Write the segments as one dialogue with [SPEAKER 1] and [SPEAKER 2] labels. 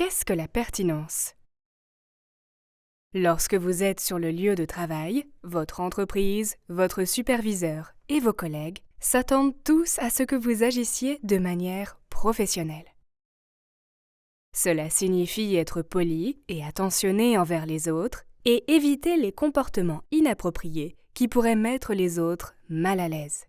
[SPEAKER 1] Qu'est-ce que la pertinence? Lorsque vous êtes sur le lieu de travail, votre entreprise, votre superviseur et vos collègues s'attendent tous à ce que vous agissiez de manière professionnelle. Cela signifie être poli et attentionné envers les autres et éviter les comportements inappropriés qui pourraient mettre les autres mal à l'aise.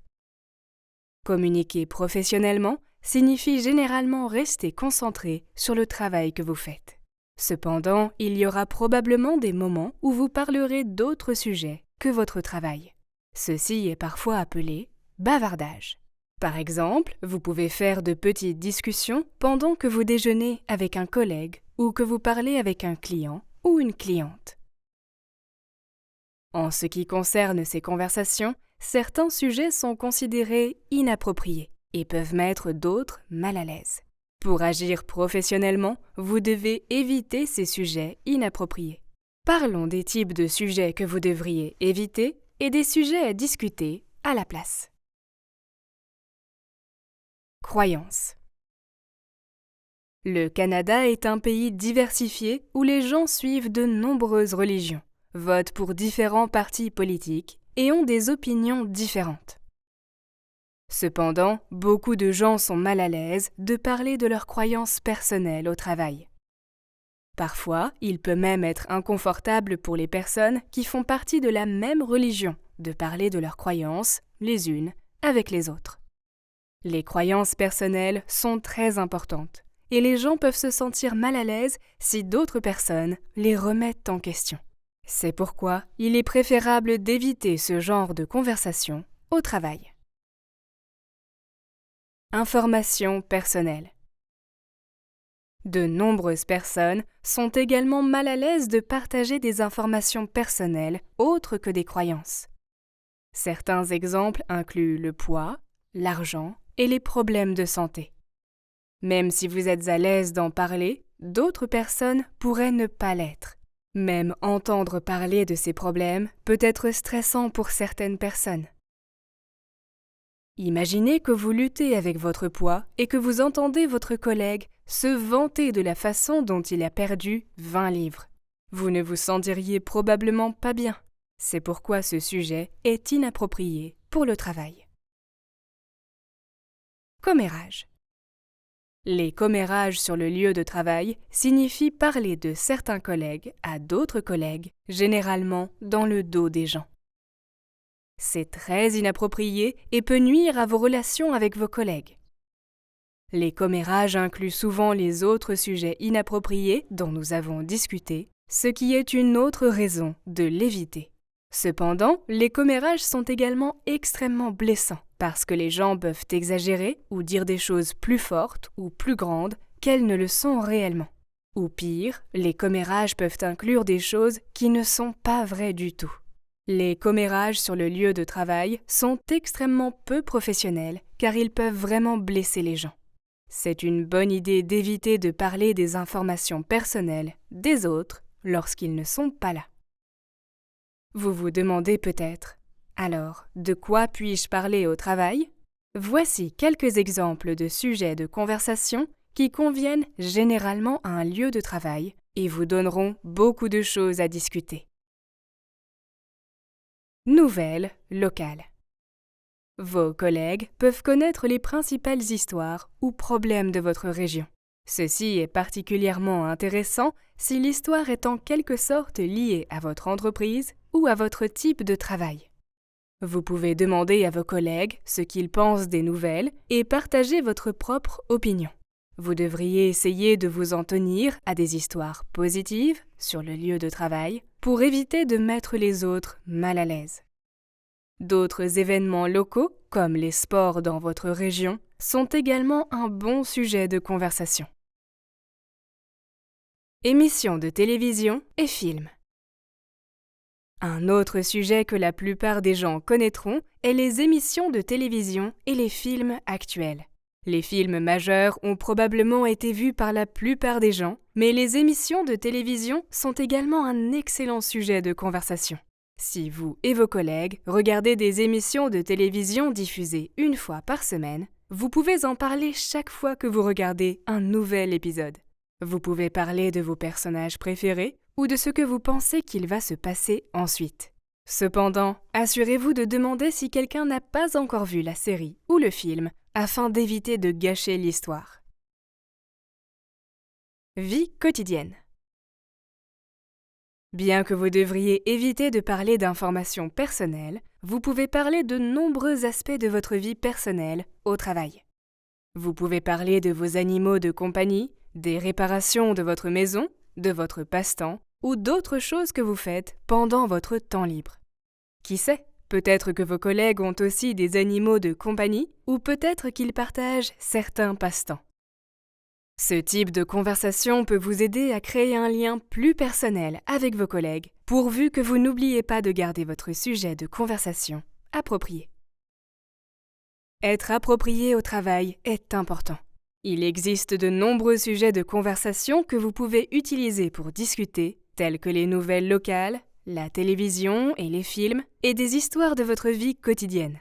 [SPEAKER 1] Communiquer professionnellement signifie généralement rester concentré sur le travail que vous faites. Cependant, il y aura probablement des moments où vous parlerez d'autres sujets que votre travail. Ceci est parfois appelé bavardage. Par exemple, vous pouvez faire de petites discussions pendant que vous déjeunez avec un collègue ou que vous parlez avec un client ou une cliente. En ce qui concerne ces conversations, certains sujets sont considérés inappropriés et peuvent mettre d'autres mal à l'aise. Pour agir professionnellement, vous devez éviter ces sujets inappropriés. Parlons des types de sujets que vous devriez éviter et des sujets à discuter à la place. Croyances. Le Canada est un pays diversifié où les gens suivent de nombreuses religions, votent pour différents partis politiques et ont des opinions différentes. Cependant, beaucoup de gens sont mal à l'aise de parler de leurs croyances personnelles au travail. Parfois, il peut même être inconfortable pour les personnes qui font partie de la même religion de parler de leurs croyances les unes avec les autres. Les croyances personnelles sont très importantes et les gens peuvent se sentir mal à l'aise si d'autres personnes les remettent en question. C'est pourquoi il est préférable d'éviter ce genre de conversation au travail. Informations personnelles. De nombreuses personnes sont également mal à l'aise de partager des informations personnelles autres que des croyances. Certains exemples incluent le poids, l'argent et les problèmes de santé. Même si vous êtes à l'aise d'en parler, d'autres personnes pourraient ne pas l'être. Même entendre parler de ces problèmes peut être stressant pour certaines personnes. Imaginez que vous luttez avec votre poids et que vous entendez votre collègue se vanter de la façon dont il a perdu 20 livres. Vous ne vous sentiriez probablement pas bien. C'est pourquoi ce sujet est inapproprié pour le travail. Commérage. Les commérages sur le lieu de travail signifient parler de certains collègues à d'autres collègues, généralement dans le dos des gens. C'est très inapproprié et peut nuire à vos relations avec vos collègues. Les commérages incluent souvent les autres sujets inappropriés dont nous avons discuté, ce qui est une autre raison de l'éviter. Cependant, les commérages sont également extrêmement blessants parce que les gens peuvent exagérer ou dire des choses plus fortes ou plus grandes qu'elles ne le sont réellement. Ou pire, les commérages peuvent inclure des choses qui ne sont pas vraies du tout. Les commérages sur le lieu de travail sont extrêmement peu professionnels car ils peuvent vraiment blesser les gens. C'est une bonne idée d'éviter de parler des informations personnelles des autres lorsqu'ils ne sont pas là. Vous vous demandez peut-être, alors, de quoi puis-je parler au travail? Voici quelques exemples de sujets de conversation qui conviennent généralement à un lieu de travail et vous donneront beaucoup de choses à discuter. Nouvelles locales. Vos collègues peuvent connaître les principales histoires ou problèmes de votre région. Ceci est particulièrement intéressant si l'histoire est en quelque sorte liée à votre entreprise ou à votre type de travail. Vous pouvez demander à vos collègues ce qu'ils pensent des nouvelles et partager votre propre opinion. Vous devriez essayer de vous en tenir à des histoires positives sur le lieu de travail pour éviter de mettre les autres mal à l'aise. D'autres événements locaux, comme les sports dans votre région, sont également un bon sujet de conversation. Émissions de télévision et films. Un autre sujet que la plupart des gens connaîtront est les émissions de télévision et les films actuels. Les films majeurs ont probablement été vus par la plupart des gens, mais les émissions de télévision sont également un excellent sujet de conversation. Si vous et vos collègues regardez des émissions de télévision diffusées une fois par semaine, vous pouvez en parler chaque fois que vous regardez un nouvel épisode. Vous pouvez parler de vos personnages préférés ou de ce que vous pensez qu'il va se passer ensuite. Cependant, assurez-vous de demander si quelqu'un n'a pas encore vu la série ou le film afin d'éviter de gâcher l'histoire. Vie quotidienne. Bien que vous devriez éviter de parler d'informations personnelles, vous pouvez parler de nombreux aspects de votre vie personnelle au travail. Vous pouvez parler de vos animaux de compagnie, des réparations de votre maison, de votre passe-temps ou d'autres choses que vous faites pendant votre temps libre. Qui sait, peut-être que vos collègues ont aussi des animaux de compagnie ou peut-être qu'ils partagent certains passe-temps. Ce type de conversation peut vous aider à créer un lien plus personnel avec vos collègues, pourvu que vous n'oubliez pas de garder votre sujet de conversation approprié. Être approprié au travail est important. Il existe de nombreux sujets de conversation que vous pouvez utiliser pour discuter, tels que les nouvelles locales, la télévision et les films, et des histoires de votre vie quotidienne.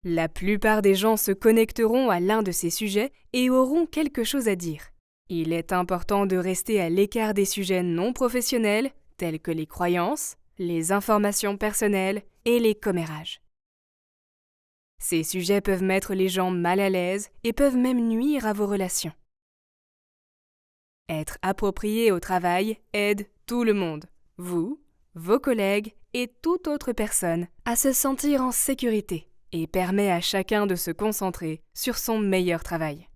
[SPEAKER 1] La plupart des gens se connecteront à l'un de ces sujets et auront quelque chose à dire. Il est important de rester à l'écart des sujets non professionnels, tels que les croyances, les informations personnelles et les commérages. Ces sujets peuvent mettre les gens mal à l'aise et peuvent même nuire à vos relations. Être approprié au travail aide tout le monde, vous, vos collègues et toute autre personne, à se sentir en sécurité et permet à chacun de se concentrer sur son meilleur travail.